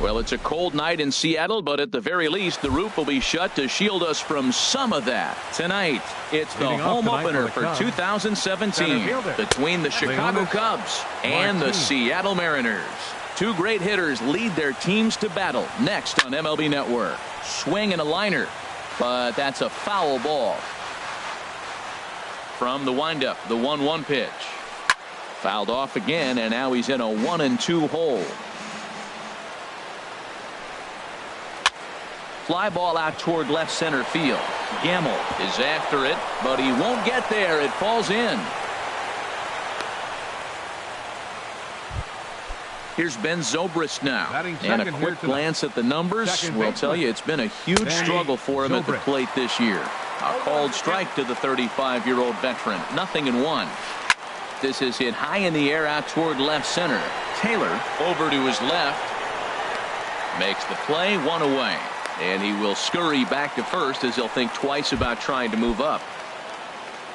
Well, it's a cold night in Seattle, but at the very least, the roof will be shut to shield us from some of that. Tonight, it's the home opener for 2017 between the Chicago Cubs and the Seattle Mariners. Two great hitters lead their teams to battle next on MLB Network. Swing and a liner, but that's a foul ball. From the windup, the 1-1 pitch. Fouled off again, and now he's in a 1-2 hole. Fly ball out toward left center field. Gamble is after it, but he won't get there. It falls in. Here's Ben Zobrist now, and a quick glance at the numbers will tell you it's been a huge struggle for him at the plate this year. A called strike to the 35-year-old veteran. 0-1. This is hit high in the air out toward left center. Taylor over to his left. Makes the play, 1 away. And he will scurry back to first as he'll think twice about trying to move up.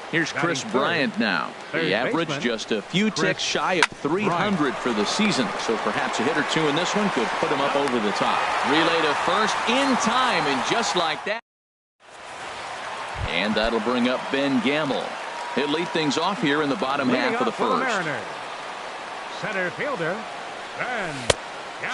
Here's Chris Bryant now. The average just a few ticks shy of 300 for the season. So perhaps a hit or two in this one could put him up over the top. Relay to first in time, and just like that. And that'll bring up Ben Gamble. He'll lead things off here in the bottom half of the first. Center fielder, Ben.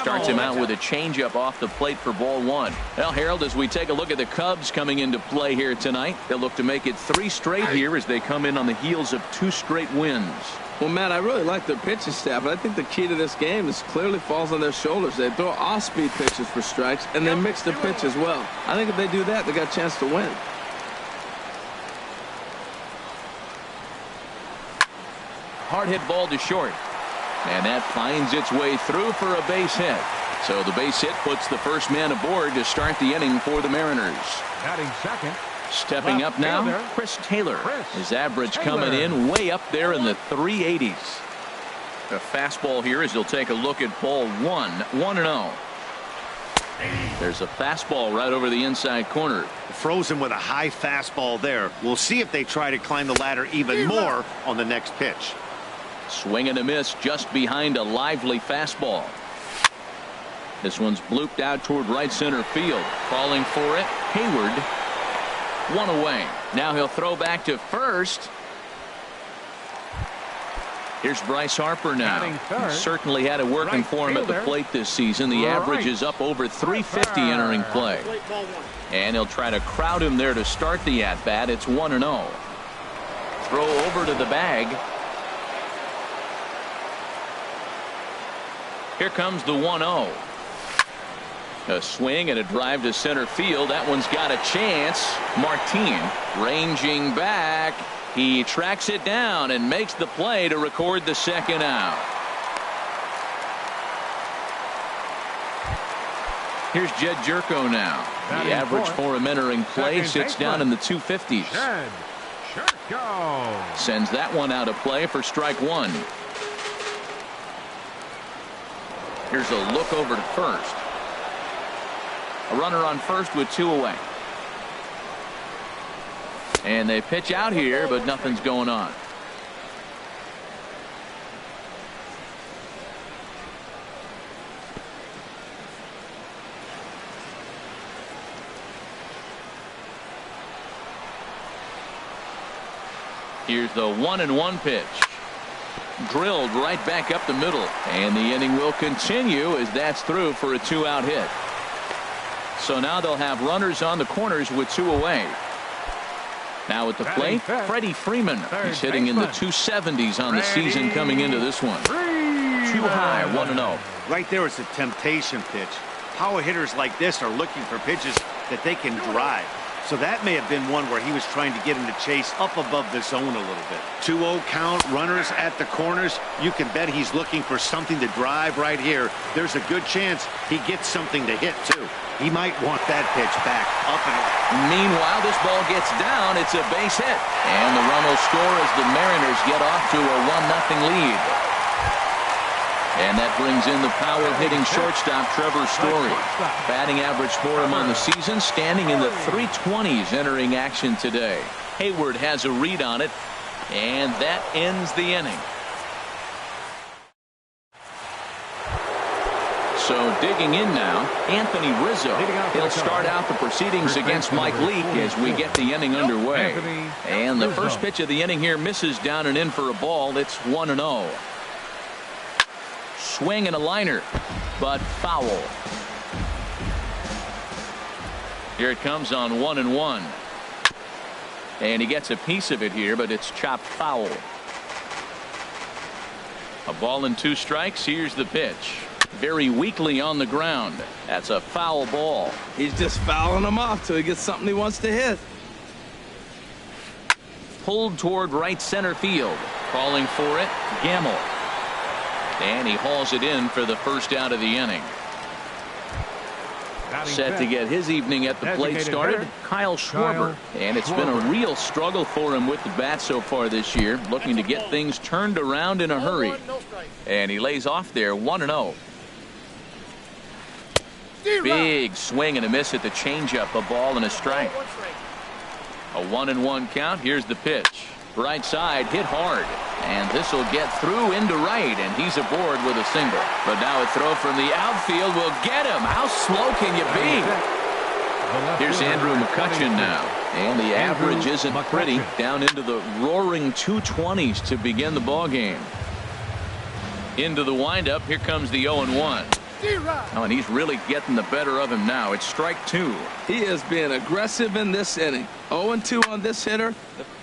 Starts him out with a changeup off the plate for ball 1. Well, Harold, as we take a look at the Cubs coming into play here tonight, they'll look to make it 3 straight here as they come in on the heels of 2 straight wins. Well, Matt, I really like their pitching staff, but I think the key to this game is clearly falls on their shoulders. They throw off-speed pitches for strikes, and they mix the pitch as well. I think if they do that, they got a chance to win. Hard hit ball to short. And that finds its way through for a base hit. So the base hit puts the first man aboard to start the inning for the Mariners. Batting second. Stepping up now, Chris Taylor. His average coming in way up there in the 380s. A fastball here as he'll take a look at ball 1. 1-0. There's a fastball right over the inside corner. Frozen with a high fastball there. We'll see if they try to climb the ladder even more on the next pitch. Swing and a miss just behind a lively fastball. This one's blooped out toward right center field. Calling for it, Hayward. 1 away. Now he'll throw back to first. Here's Bryce Harper now. He certainly had it working for him at the plate this season. The average is up over 350 entering play. And he'll try to crowd him there to start the at-bat. It's 1-0. Throw over to the bag. Here comes the 1-0. A swing and a drive to center field. That one's got a chance. Martin ranging back. He tracks it down and makes the play to record the second out. Here's Jed Jerko now. The average for him entering play sits down in the 250s. Sends that one out of play for strike 1. Here's a look over to first. A runner on first with 2 away. And they pitch out here, but nothing's going on. Here's the 1-1 pitch. Drilled right back up the middle, and the inning will continue as that's through for a 2-out hit. So now they'll have runners on the corners with 2 away. Now at the plate, Freddie Freeman. He's hitting in the 270s on the season coming into this one. Too high, 1-0. Right there is a temptation pitch. Power hitters like this are looking for pitches that they can drive. So that may have been one where he was trying to get him to chase up above the zone a little bit. 2-0 count, runners at the corners. You can bet he's looking for something to drive right here. There's a good chance he gets something to hit, too. He might want that pitch back up and away. Meanwhile, this ball gets down. It's a base hit. And the run will score as the Mariners get off to a 1-0 lead. And that brings in the power-hitting shortstop, Trevor Story. Batting average for him on the season, standing in the 320s entering action today. Hayward has a read on it, and that ends the inning. So digging in now, Anthony Rizzo. He'll start out the proceedings against Mike Leake as we get the inning underway. And the first pitch of the inning here misses down and in for a ball. It's 1-0. Swing and a liner, but foul. Here it comes on 1-1. And he gets a piece of it here, but it's chopped foul. A ball and 2 strikes. Here's the pitch. Very weakly on the ground. That's a foul ball. He's just fouling them off till he gets something he wants to hit. Pulled toward right center field. Calling for it, Gamble. And he hauls it in for the first out of the inning. Set to get his evening at the plate started, Kyle Schwarber. And it's been a real struggle for him with the bat so far this year, looking to get things turned around in a hurry. And he lays off there, 1-0. Big swing and a miss at the changeup, a ball and a strike. A 1-1 count. Here's the pitch. Right side, hit hard. And this will get through into right, and he's aboard with a single. But now a throw from the outfield will get him. How slow can you be? Here's Andrew McCutchen now. And the average isn't pretty. Down into the roaring 220s to begin the ball game. Into the windup. Here comes the 0-1. Oh, and he's really getting the better of him now. It's strike 2. He is being aggressive in this inning. 0-2 on this hitter.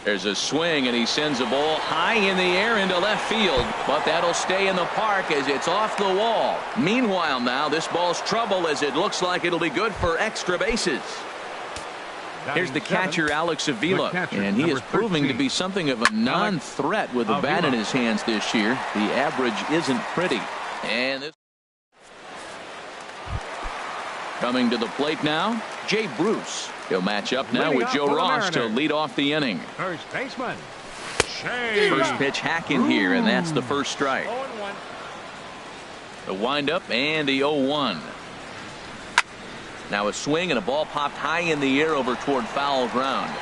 There's a swing, and he sends a ball high in the air into left field, but that'll stay in the park as it's off the wall. Meanwhile now, this ball's trouble as it looks like it'll be good for extra bases. Here's the catcher, Alex Avila, and he is proving to be something of a non-threat with a bat in his hands this year. The average isn't pretty. And this coming to the plate now, Jay Bruce. He'll match up now with Joe Ross to lead off the inning. First baseman. First pitch hacking here, and that's the first strike. The windup and the 0-1. Now a swing and a ball popped high in the air over toward foul ground.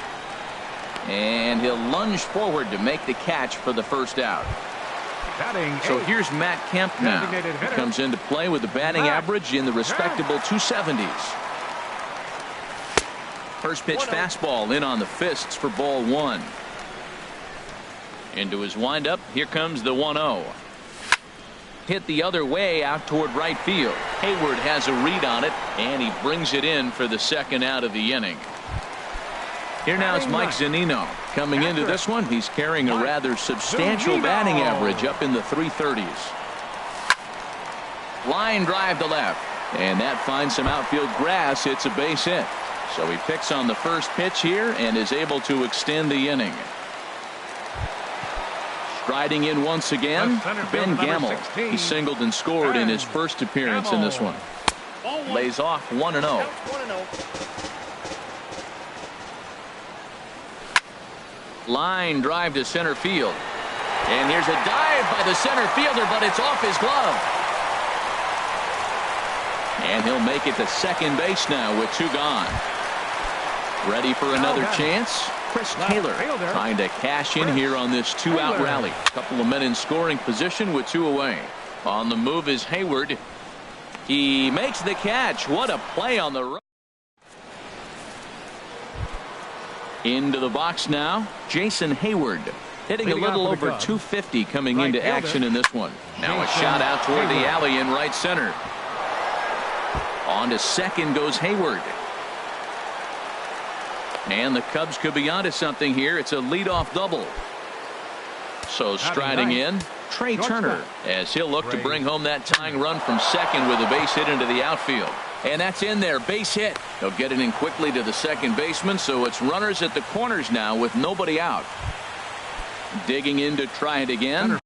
And he'll lunge forward to make the catch for the first out. So here's Matt Kemp now. He comes into play with the batting average in the respectable 270s. First pitch fastball in on the fists for ball 1. Into his windup. Here comes the 1-0. Hit the other way out toward right field. Hayward has a read on it, and he brings it in for the second out of the inning. Here now is Mike Zunino. Coming into this one, he's carrying a rather substantial batting average up in the 330s. Line drive to left, and that finds some outfield grass. It's a base hit. So he picks on the first pitch here and is able to extend the inning. Striding in once again, Ben Gamble. He singled and scored in his first appearance in this one. Lays off 1-0. Line drive to center field. And here's a dive by the center fielder, but it's off his glove. And he'll make it to second base now with 2 gone. Ready for another chance? Chris Taylor trying to cash in here on this 2-out rally. A couple of men in scoring position with 2 away. On the move is Hayward. He makes the catch. What a play on the run. Into the box now, Jason Hayward. Hitting a little over 250 coming into action in this one. Now a shot out toward the alley in right center. On to second goes Hayward. And the Cubs could be onto something here. It's a leadoff double. So striding in, Trey Turner, as he'll look to bring home that tying run from second with a base hit into the outfield. And that's in there, base hit. He'll get it in quickly to the second baseman, so it's runners at the corners now with nobody out. Digging in to try it again.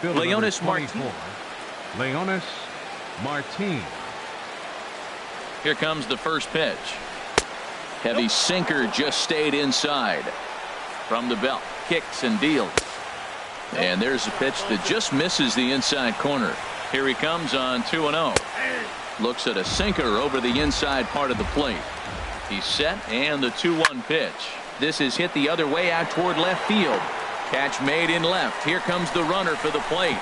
Fielder Leonis number Martin. 24, Leonis Martin. Here comes the first pitch. Heavy sinker just stayed inside. From the belt, kicks and deals. And there's a pitch that just misses the inside corner. Here he comes on 2-0. Looks at a sinker over the inside part of the plate. He's set, and the 2-1 pitch. This is hit the other way out toward left field. Catch made in left. Here comes the runner for the plate.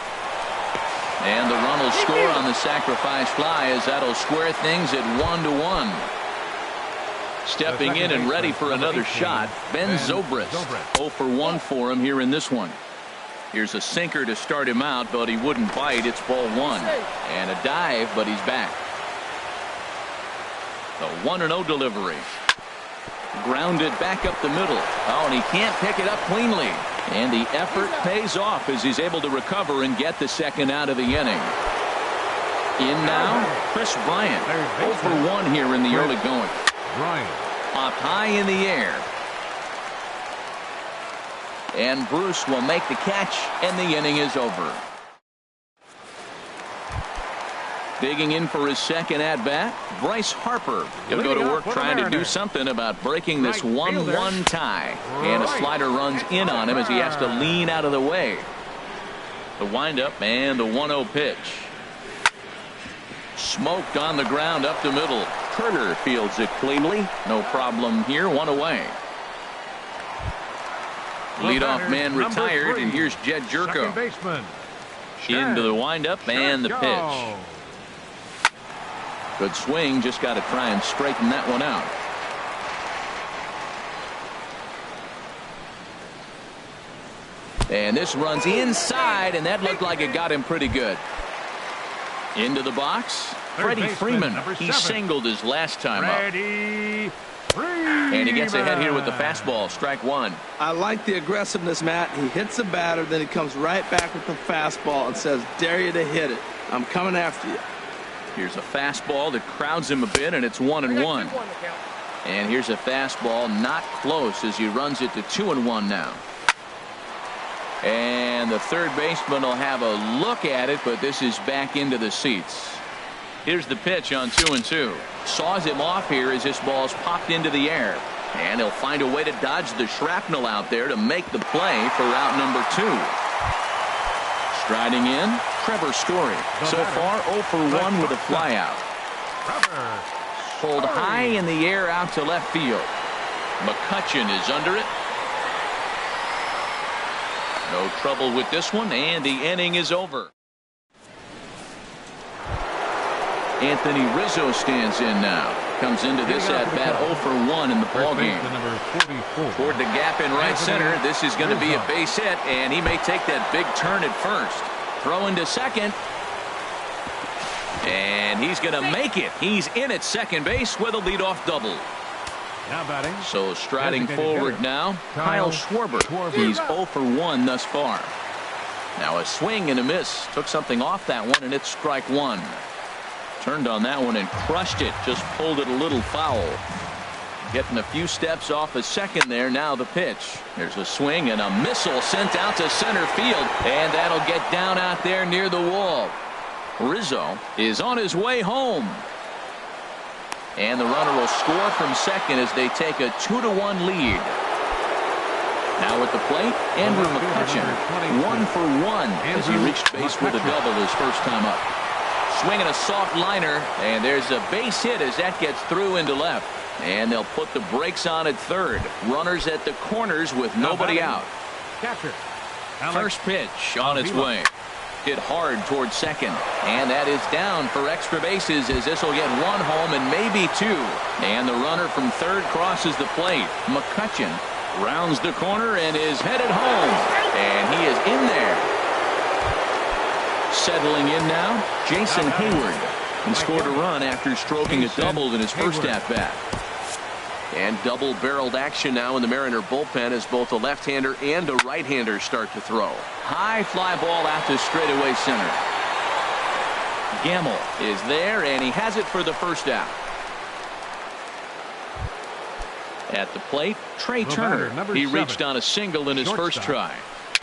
And the run will score on the sacrifice fly, as that'll square things at 1-1. Stepping in and ready for another shot, Ben Zobrist. 0 for 1 for him here in this one. Here's a sinker to start him out, but he wouldn't bite. It's ball 1. And a dive, but he's back. The 1-0 delivery. Grounded back up the middle. Oh, and he can't pick it up cleanly. And the effort pays off as he's able to recover and get the second out of the inning. In now, Chris Bryant. 0 for 1 here in the early going. Bryant. Up high in the air. And Bruce will make the catch, and the inning is over. Digging in for his second at-bat, Bryce Harper. He'll go to work trying to do something about breaking this 1-1 tie. And a slider runs in on him as he has to lean out of the way. The windup and the 1-0 pitch. Smoked on the ground up the middle. Turner fields it cleanly. No problem here. 1 away. Leadoff man retired, and here's Jed Jerko. Into the windup and the pitch. Good swing. Just got to try and straighten that one out. And this runs inside, and that looked like it got him pretty good. Into the box. Freddie Freeman. He singled his last time up. And he gets ahead here with the fastball. Strike 1. I like the aggressiveness, Matt. He hits the batter, then he comes right back with the fastball and says, dare you to hit it. I'm coming after you. Here's a fastball that crowds him a bit, and it's 1-1. And here's a fastball not close as he runs it to 2-1 now. And the third baseman will have a look at it, but this is back into the seats. Here's the pitch on 2-2. Saws him off here as this ball's popped into the air. And he'll find a way to dodge the shrapnel out there to make the play for out number 2. Striding in, Trevor Story. So far 0 for 1 with a flyout. Pulled high in the air out to left field. McCutchen is under it. No trouble with this one, and the inning is over. Anthony Rizzo stands in now. Comes into this at-bat 0 for 1 in the ballgame. Toward the gap in right center. This is going to be a base hit, and he may take that big turn at first. Throw into second. And he's going to make it. He's in at second base with a leadoff double. Now batting. So striding forward now, Kyle Schwarber. He's 0 for 1 thus far. Now a swing and a miss. Took something off that one, and it's strike 1. Turned on that one and crushed it. Just pulled it a little foul. Getting a few steps off a second there. Now the pitch. There's a swing and a missile sent out to center field. And that'll get down out there near the wall. Rizzo is on his way home. And the runner will score from second as they take a 2-1 lead. Now at the plate, Andrew McCutchen. 1 for 1 as he reached base with a double his first time up. Swinging a soft liner, and there's a base hit as that gets through into left. And they'll put the brakes on at third. Runners at the corners with nobody out. First pitch on its way. Hit hard towards second. And that is down for extra bases as this will get 1 home and maybe 2. And the runner from third crosses the plate. McCutchen rounds the corner and is headed home. And he is in there. Settling in now, Jason Hayward. He scored a run after stroking a double in his first at-bat. And double-barreled action now in the Mariner bullpen as both a left-hander and a right-hander start to throw. High fly ball out to straightaway center. Gamble is there, and he has it for the first out. At the plate, Trey Turner. He reached on a single in his first try.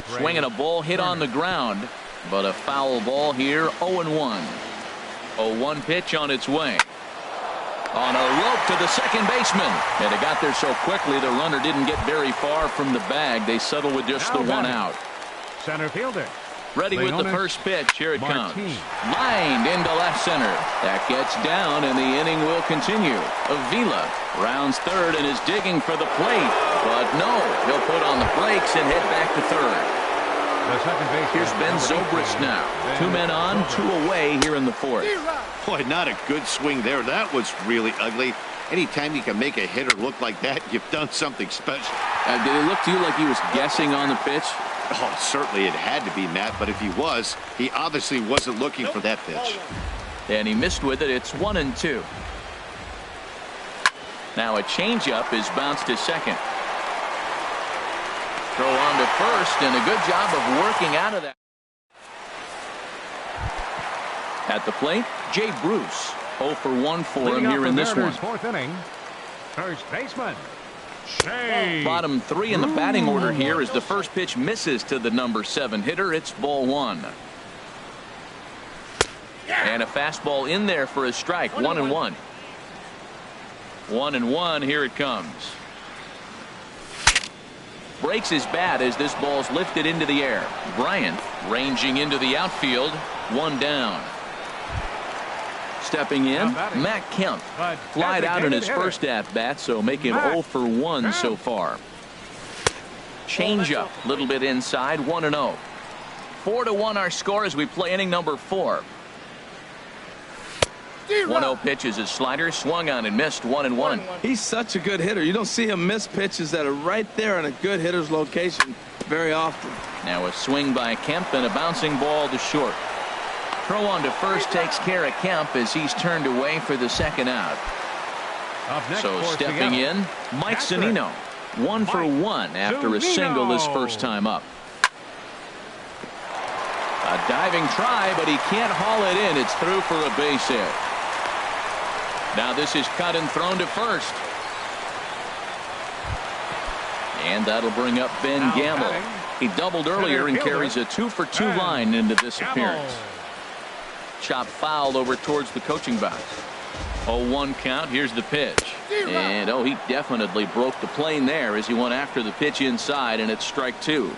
Swinging a ball hit on the ground. But a foul ball here, 0-1. 0-1 pitch on its way. On a rope to the second baseman. And it got there so quickly the runner didn't get very far from the bag. They settle with just the one out. Center fielder. Ready with the first pitch. Here it comes. Lined into left center. That gets down and the inning will continue. Avila rounds third and is digging for the plate. But no, he'll put on the brakes and head back to third. The second base. Here's Ben Zobrist now. 2 men on, 2 away here in the fourth. Boy, not a good swing there. That was really ugly. Anytime you can make a hitter look like that, you've done something special. Did it look to you like he was guessing on the pitch? Oh, certainly it had to be, Matt, but if he was, he obviously wasn't looking for that pitch. And he missed with it. It's 1-2. Now a changeup is bounced to second. Throw on to first, and a good job of working out of that. At the plate, Jay Bruce. 0 for 1 for him here in this one. Fourth inning. First baseman. Shea. Bottom 3 in the batting order here as the first pitch misses to the number 7 hitter. It's ball 1. And a fastball in there for a strike. 1-1. 1-1. Here it comes. Breaks his bat as this ball's lifted into the air. Bryant ranging into the outfield. 1 down. Stepping in, Matt Kemp. Flied out in his first at-bat, so make him 0 for 1 so far. Changeup, a little bit inside, 1-0. 4-1 our score as we play inning number 4. 1-0 pitch is his slider, swung on and missed. 1-1. He's such a good hitter. You don't see him miss pitches that are right there in a good hitter's location very often. Now a swing by Kemp and a bouncing ball to short. Throw on to first takes care of Kemp as he's turned away for the second out. So stepping in, Mike Zunino. 1 for 1 after a single his first time up. A diving try, but he can't haul it in. It's through for a base hit. Now this is cut and thrown to first. And that'll bring up Ben Gamble. He doubled earlier and carries a 2 for 2 line into this appearance. Chop fouled over towards the coaching box. 0-1 count. Here's the pitch. And he definitely broke the plane there as he went after the pitch inside, and it's strike 2.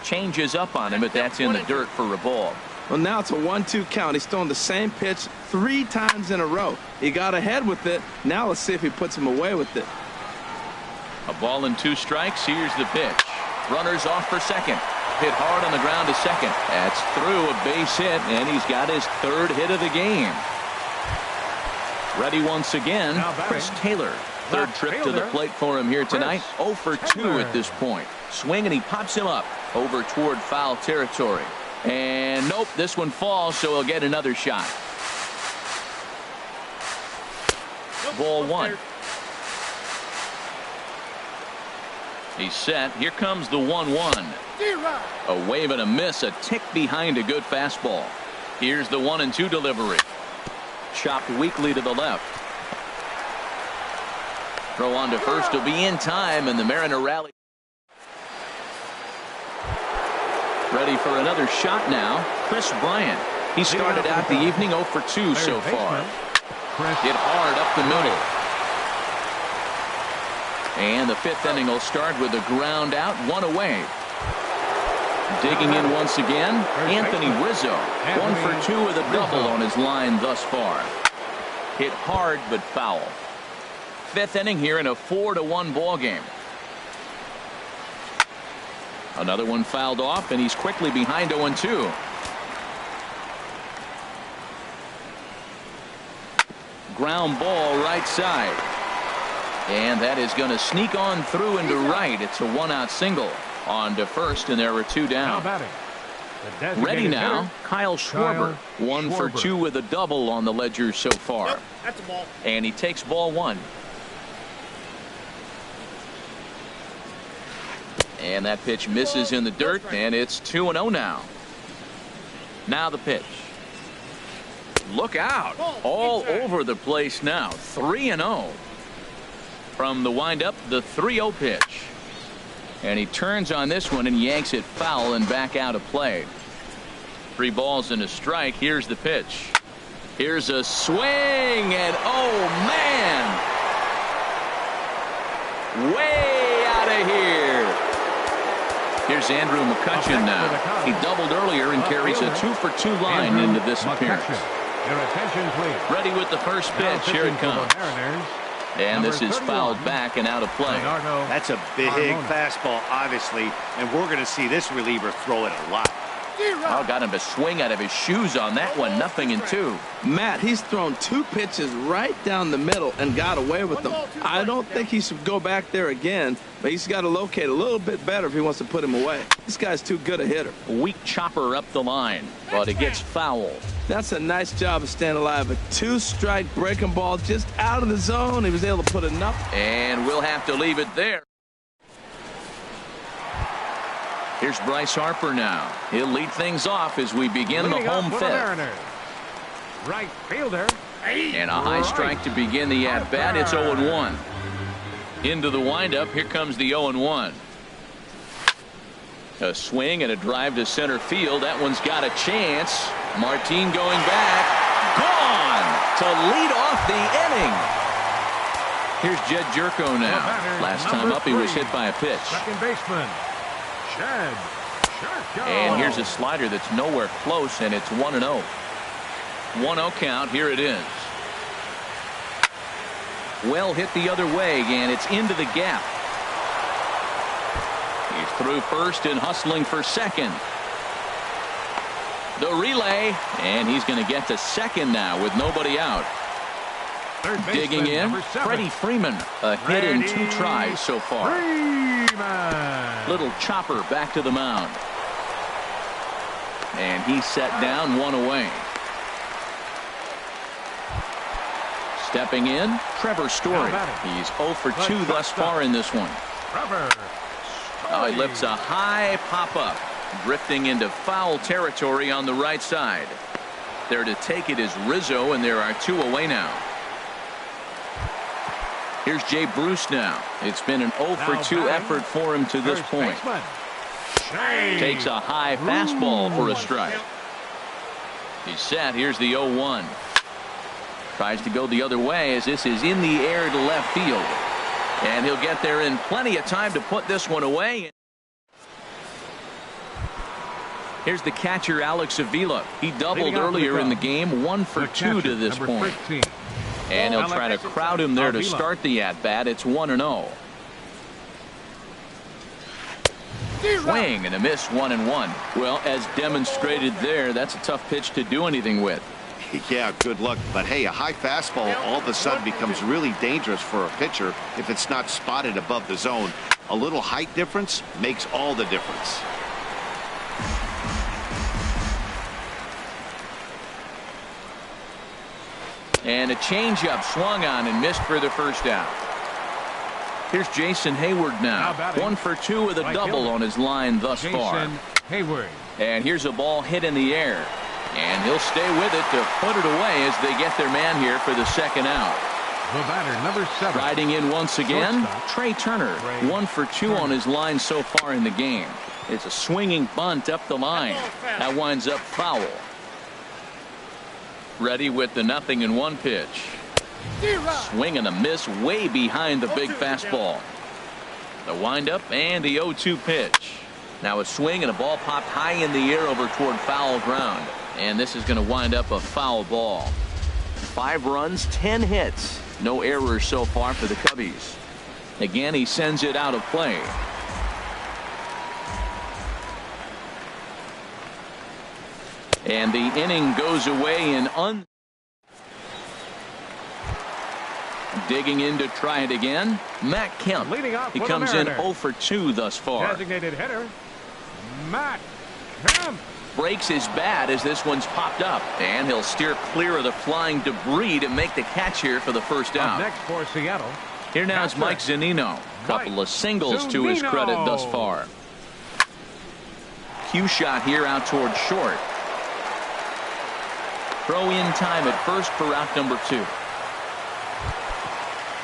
Changes up on him, but that's in the dirt for a ball. Well, now it's a 1-2 count. He's throwing the same pitch 3 times in a row. He got ahead with it. Now let's see if he puts him away with it. A ball and 2 strikes. Here's the pitch. Runners off for second. Hit hard on the ground to second. That's through, a base hit, and he's got his 3rd hit of the game. Ready once again, Chris Taylor. 3rd trip to the plate for him here tonight. 0 for 2 at this point. Swing, and he pops him up over toward foul territory. And nope, this one falls, so he'll get another shot. Ball 1. He's set. Here comes the 1-1. A wave and a miss, a tick behind a good fastball. Here's the 1-2 delivery. Chopped weakly to the left. Throw on to first will be in time, and the Mariner rally. Ready for another shot now. Chris Bryant. He started out the evening 0 for 2 so far. Hit hard up the middle. And the 5th inning will start with a ground out, 1 away. Digging in once again, Anthony Rizzo. 1 for 2 with a double on his line thus far. Hit hard but foul. 5th inning here in a 4-1 ball game. Another one fouled off, and he's quickly behind 0-2. Ground ball right side. And that is going to sneak on through into right. It's a 1-out single. On to first, and there are 2 down. Ready now, Kyle Schwarber. 1 for 2 with a double on the ledger so far. Nope, that's a ball. And he takes ball 1. And that pitch misses in the dirt, and it's 2-0 now. Now the pitch. Look out. All over the place now. 3-0. From the windup, the 3-0 pitch. And he turns on this one and yanks it foul and back out of play. 3 balls and a strike. Here's the pitch. Here's a swing, and oh man, way out of here. Here's Andrew McCutcheon now. He doubled earlier and carries a 2-for-2 line into this appearance. Your attention, please. Ready with the first pitch. Here it comes. And this is fouled back and out of play. That's a big fastball, obviously, and we're going to see this reliever throw it a lot. Oh, got him to swing out of his shoes on that one. 0-2. Matt, he's thrown 2 pitches right down the middle and got away with them. I don't think he should go back there again, but he's got to locate a little bit better if he wants to put him away. This guy's too good a hitter. Weak chopper up the line, but it gets foul. That's a nice job of staying alive. A 2-strike breaking ball just out of the zone. He was able to put enough. And we'll have to leave it there. Here's Bryce Harper now. He'll lead things off as we begin the home fifth. Right fielder. And a high strike to begin the at-bat. It's 0-1. Into the windup. Here comes the 0-1. A swing and a drive to center field. That one's got a chance. Martin going back. Gone to lead off the inning. Here's Jed Jerko now. Last time up he was hit by a pitch. Second baseman. And here's a slider that's nowhere close, and it's 1-0. 1-0 count. Here it is. Well hit the other way, and it's into the gap. He's through first and hustling for second. The relay, and he's going to get to second now with nobody out. Digging in, Freddie Freeman, a hit in 2 tries so far. Little chopper back to the mound. And he's set down, 1 away. Stepping in, Trevor Story. He's 0 for 2 thus far in this one. Oh, he lifts a high pop-up, drifting into foul territory on the right side. There to take it is Rizzo, and there are 2 away now. Here's Jay Bruce now. It's been an 0 for 2 effort for him to this point. Takes a high fastball for a strike. He's set. Here's the 0-1. Tries to go the other way as this is in the air to left field. And he'll get there in plenty of time to put this one away. Here's the catcher, Alex Avila. He doubled earlier in the game, 1 for 2 to this point. And he'll try to crowd him there to start the at-bat. It's 1-0. Swing and a miss, 1-1. Well, as demonstrated there, that's a tough pitch to do anything with. Yeah, good luck. But hey, a high fastball all of a sudden becomes really dangerous for a pitcher if it's not spotted above the zone. A little height difference makes all the difference. And a changeup swung on and missed for the first out. Here's Jason Hayward now. 1 for 2 with a double on his line thus far. Hayward. And here's a ball hit in the air. And he'll stay with it to put it away as they get their man here for the second out. The batter, number 7. Riding in once again, Trey Turner. 1 for 2 on his line so far in the game. It's a swinging bunt up the line. That winds up foul. Ready with the 0-1 pitch. Swing and a miss way behind the big fastball. The windup and the 0-2 pitch. Now a swing and a ball popped high in the air over toward foul ground. And this is going to wind up a foul ball. 5 runs, 10 hits. No errors so far for the Cubbies. Again, he sends it out of play. And the inning goes away in digging in to try it again. Matt Kemp. He comes in 0 for 2 thus far. Designated hitter, Matt Kemp. Breaks his bat as this one's popped up. And he'll steer clear of the flying debris to make the catch here for the first out. Next for Seattle. Here now is Mike Zunino. Couple of singles to his credit thus far. Cue shot here out toward short. Throw in time at first for out number 2.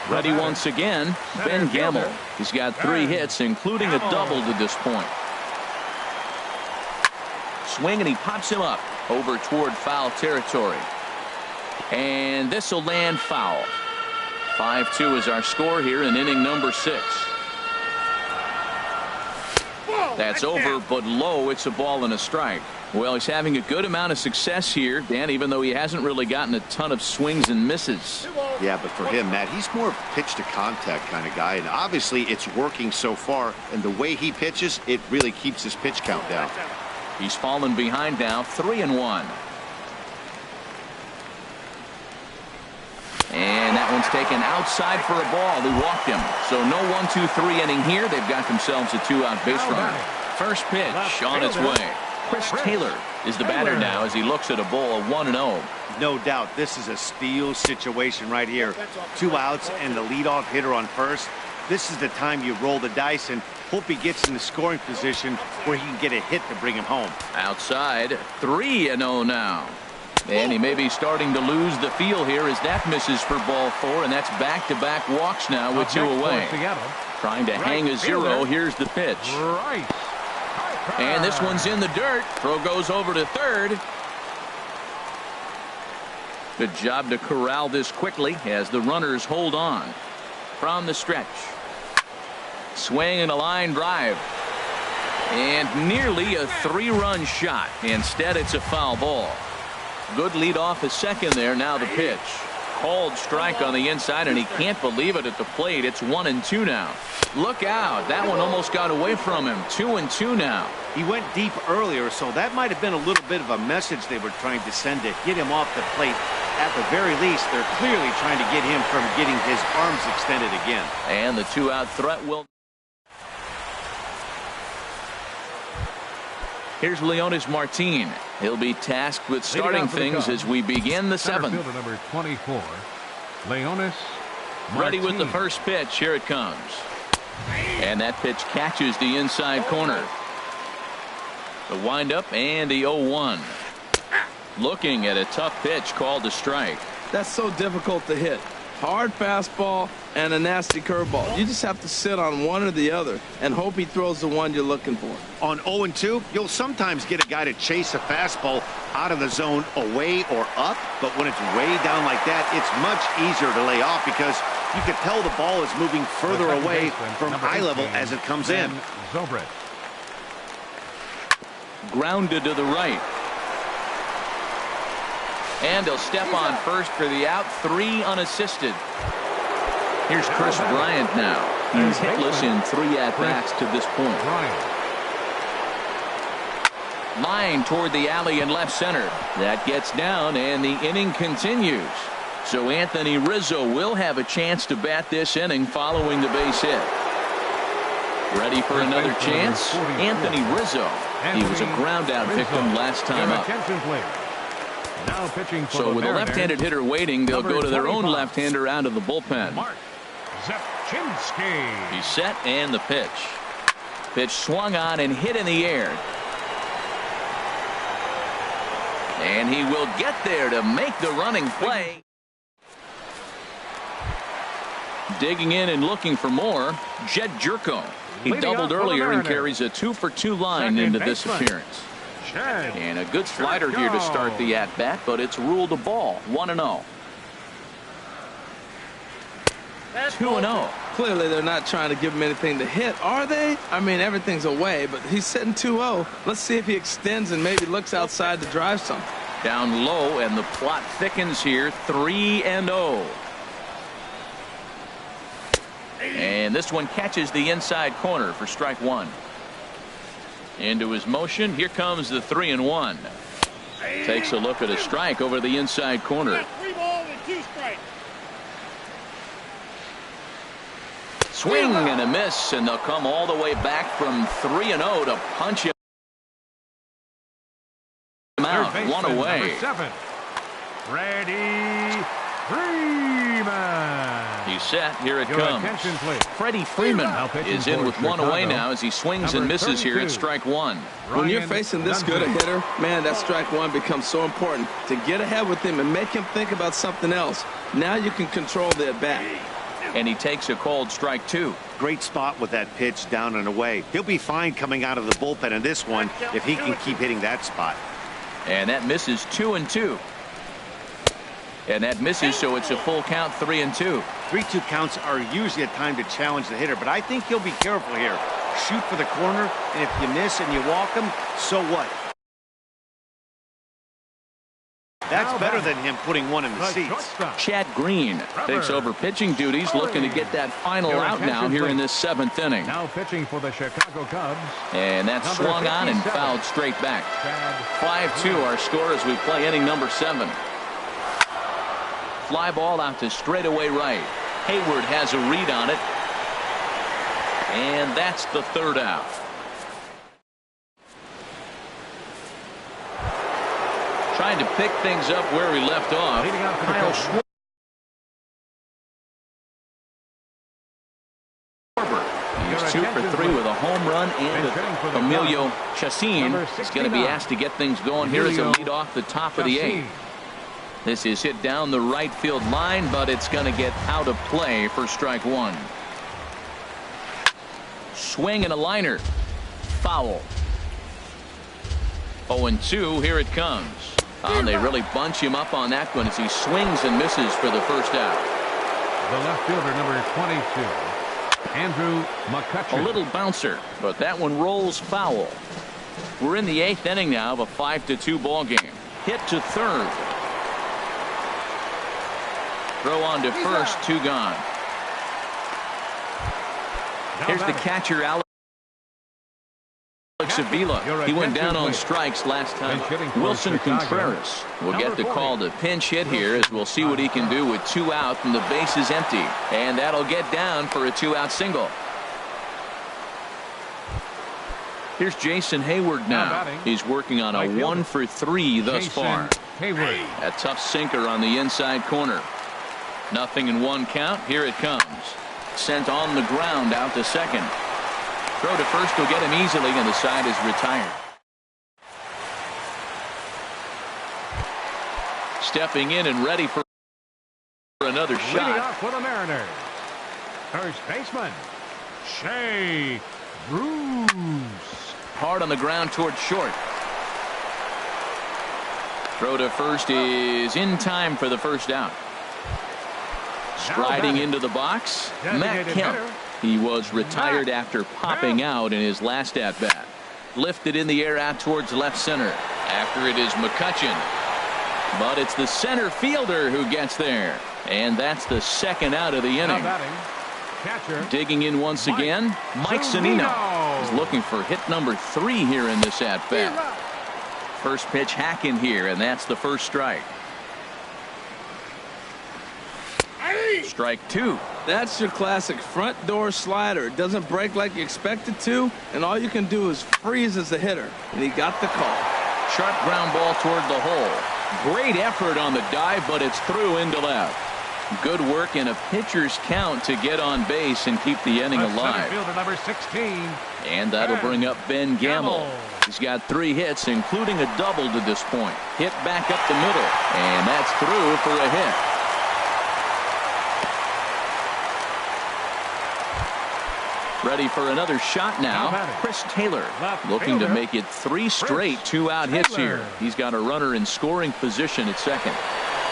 Ready once again, Ben Gamble. He's got 3 hits, including a double to this point. swing, and he pops him up over toward foul territory. And this will land foul. 5-2 is our score here in inning number 6. That's over, but low. It's a ball and a strike. Well, he's having a good amount of success here, Dan, even though he hasn't really gotten a ton of swings and misses. Yeah, but for him, Matt, he's more of a pitch-to-contact kind of guy, and obviously it's working so far, and the way he pitches, it really keeps his pitch count down. He's fallen behind now, 3-1. And that one's taken outside for a ball. They walked him. So no 1-2-3 inning here. They've got themselves a 2-out base runner. First pitch on its way. Chris Taylor is the batter now as he looks at a ball of 1-0. No doubt this is a steal situation right here. 2 outs and the leadoff hitter on first. This is the time you roll the dice and hope he gets in the scoring position where he can get a hit to bring him home. Outside, 3-0 now. And he may be starting to lose the feel here as that misses for ball 4, and that's back-to-back walks now with 2 away. Trying to hang a 0. Here's the pitch. And this one's in the dirt. Throw goes over to third. Good job to corral this quickly as the runners hold on. From the stretch. Swing and a line drive. And nearly a 3-run shot. Instead, it's a foul ball. Good lead off his second there. Now the pitch. Called strike on the inside, and he can't believe it at the plate. It's 1-2 now. Look out. That one almost got away from him. 2-2 now. He went deep earlier, so that might have been a little bit of a message they were trying to send to get him off the plate. At the very least, they're clearly trying to get him from getting his arms extended again. And the 2-out threat will. Here's Leonis Martin. He'll be tasked with starting things as we begin the 7th. Fielder number 24, Leonis Martin. Ready with the first pitch. Here it comes. And that pitch catches the inside corner. The windup and the 0-1. Looking at a tough pitch called a strike. That's so difficult to hit. Hard fastball and a nasty curveball. You just have to sit on one or the other and hope he throws the one you're looking for. On 0-2, you'll sometimes get a guy to chase a fastball out of the zone away or up, but when it's way down like that, it's much easier to lay off because you can tell the ball is moving further away from eye level as it comes in. Grounded to the right. And he'll step on first for the out. 3 unassisted. Here's Chris Bryant now. He's hitless in 3 at-bats to this point. Line toward the alley in left center. That gets down, and the inning continues. So Anthony Rizzo will have a chance to bat this inning following the base hit. Ready for another chance? Anthony Rizzo. He was a ground-out victim last time up. So with a left-handed hitter waiting, they'll go to their own left-hander out of the bullpen. He's set, and the pitch. Pitch swung on and hit in the air. And he will get there to make the running play. Digging in and looking for more, Jed Jerko. He doubled earlier and carries a 2-for-2 line into this appearance. And a good slider here to start the at-bat, but it's ruled a ball. 1-0. 2-0. Clearly, they're not trying to give him anything to hit, are they? I mean, everything's away, but he's sitting 2-0. Let's see if he extends and maybe looks outside to drive something. Down low, and the plot thickens here. 3-0. And this one catches the inside corner for strike 1. Into his motion. Here comes the 3-1. Takes a look at a strike over the inside corner. 3 balls and 2 strikes. Swing and a miss, and they'll come all the way back from 3-0 to punch him out. 1 away. 7, Freddie Freeman. He's set. Here it comes. Freddie Freeman is in with 1 away now as he swings and misses here at strike 1. When you're facing this good a hitter, man, that strike 1 becomes so important to get ahead with him and make him think about something else. Now you can control the at bat. And he takes a called strike 2. Great spot with that pitch down and away. He'll be fine coming out of the bullpen in this one if he can keep hitting that spot. And that misses 2-2. And that misses, so it's a full count, 3-2. 3-2 counts are usually a time to challenge the hitter, but I think he'll be careful here. Shoot for the corner, and if you miss and you walk him, so what? That's better than him putting one in the seats. Chad Green takes over pitching duties, looking to get that final out now here in this 7th inning. Now pitching for the Chicago Cubs. And that's swung on and fouled straight back. 5-2 our score as we play inning number 7. Fly ball out to straightaway right. Hayward has a read on it. And that's the 3rd out. Trying to pick things up where we left off. Kyle Schwarber. He's 2 for 3 with a home run, and Emilio Chacin is going to be asked to get things going here as a lead off the top of the 8th. This is hit down the right field line, but it's going to get out of play for strike 1. Swing and a liner. Foul. 0-2. Here it comes. And they really bunch him up on that one as he swings and misses for the first out. The left fielder, number 22, Andrew McCutcheon. A little bouncer, but that one rolls foul. We're in the 8th inning now of a 5-2 ball game. Hit to 3rd. Throw on to first, 2 gone. Here's the catcher, Alex Avila. He went down on strikes last time. Wilson Contreras will get the call to pinch hit here as we'll see what he can do with 2 out and the base is empty. And that'll get down for a 2-out single. Here's Jason Hayward now. He's working on a 1 for 3 thus far. A tough sinker on the inside corner. Nothing in 1 count. Here it comes. Sent on the ground out to second. Throw to first will get him easily, and the side is retired. Stepping in and ready for another shot. Leading off for the Mariners, first baseman Shea Bruce. Hard on the ground toward short. Throw to first is in time for the first out. Striding into the box, Matt Kemp. He was retired after popping out in his last at-bat. Lifted in the air out towards left center. After it is McCutcheon. But it's the center fielder who gets there. And that's the 2nd out of the inning. Digging in once again, Mike Zunino is looking for hit number 3 here in this at-bat. First pitch hack in here, and that's the first strike. Strike 2. That's your classic front door slider. It doesn't break like you expect it to, and all you can do is freeze as a hitter. And he got the call. Sharp ground ball toward the hole. Great effort on the dive, but it's through into left. Good work in a pitcher's count to get on base and keep the inning alive. Fielder number 16. And that'll bring up Ben Gamble. He's got 3 hits, including a double to this point. Hit back up the middle, and that's through for a hit. Ready for another shot now. Chris Taylor looking to make it 3 straight 2-out hits here. He's got a runner in scoring position at second.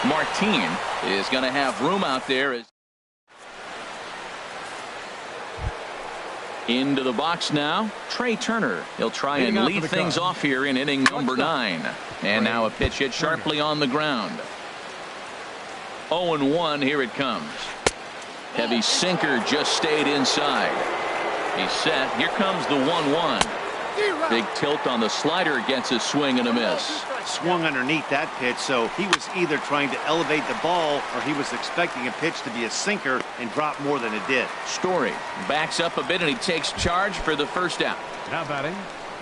Martin is going to have room out there. Into the box now, Trey Turner. He'll try and lead things off here in inning number 9. And now a pitch hit sharply on the ground. 0-1, here it comes. Heavy sinker just stayed inside. He's set. Here comes the 1-1. Big tilt on the slider, gets a swing and a miss. Swung underneath that pitch, so he was either trying to elevate the ball or he was expecting a pitch to be a sinker and drop more than it did. Story backs up a bit and he takes charge for the first out. Now batting.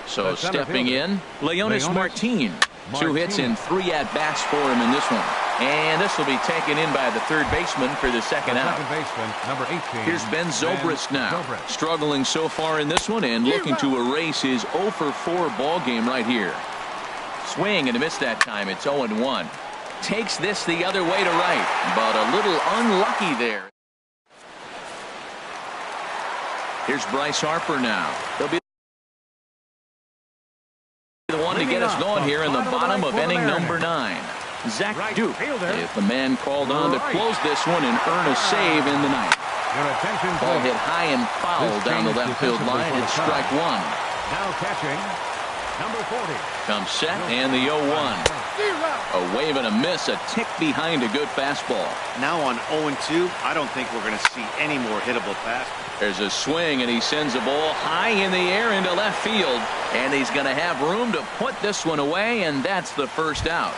So stepping in, Leonis Martin. 2 hits and 3 at-bats for him in this one. And this will be taken in by the 3rd baseman for the 2nd out. Second baseman, number 18. Here's Ben Zobrist now. Struggling so far in this one and looking to erase his 0 for 4 ball game right here. Swing and a miss that time. It's 0-1. Takes this the other way to right, but a little unlucky there. Here's Bryce Harper now. He'll be the one to get us going here in the bottom of inning number 9. Zach Duke is the man called on to close this one and earn a save in the ninth. Ball hit high and foul down the left field line. It's strike 1. Now catching, number 40. Comes set and the 0-1. A wave and a miss, a tick behind a good fastball. Now on 0-2, I don't think we're going to see any more hittable fastballs. There's a swing, and he sends a ball high in the air into left field. And he's going to have room to put this one away, and that's the first out.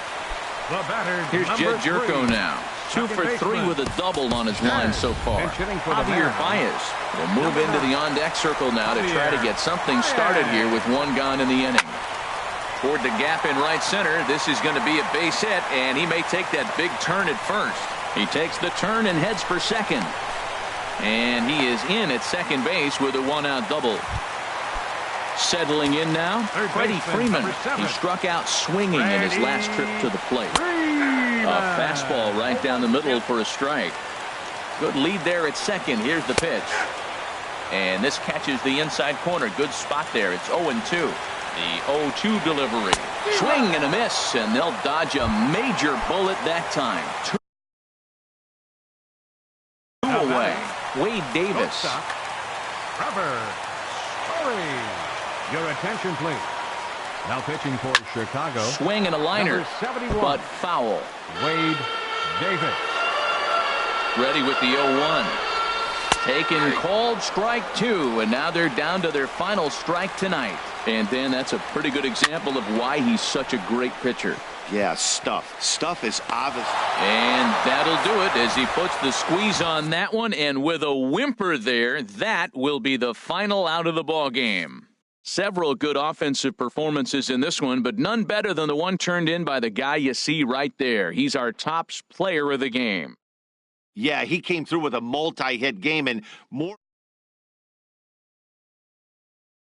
Here's Jed Jerko now. 2 for 3 with a double on his line so far. Javier Baez will move into the on-deck circle now to try to get something started here with 1 gone in the inning. Toward the gap in right center. This is going to be a base hit, and he may take that big turn at first. He takes the turn and heads for second. And he is in at second base with a 1-out double. Settling in now, Freddie Freeman. He struck out swinging in his last trip to the plate. A fastball right down the middle for a strike. Good lead there at second. Here's the pitch. And this catches the inside corner. Good spot there. It's 0-2. The 0-2 delivery. Swing and a miss, and they'll dodge a major bullet that time. 2 away. Wade Davis. Your attention, please. Now pitching for Chicago. Swing and a liner, but foul. Wade Davis. Ready with the 0-1. Taken, called, strike 2, and now they're down to their final strike tonight. And Dan, that's a pretty good example of why he's such a great pitcher. Yeah, Stuff is obvious. And that'll do it as he puts the squeeze on that one, and with a whimper there, that will be the final out of the ball game. Several good offensive performances in this one, but none better than the one turned in by the guy you see right there. He's our top player of the game. Yeah, he came through with a multi-hit game and more.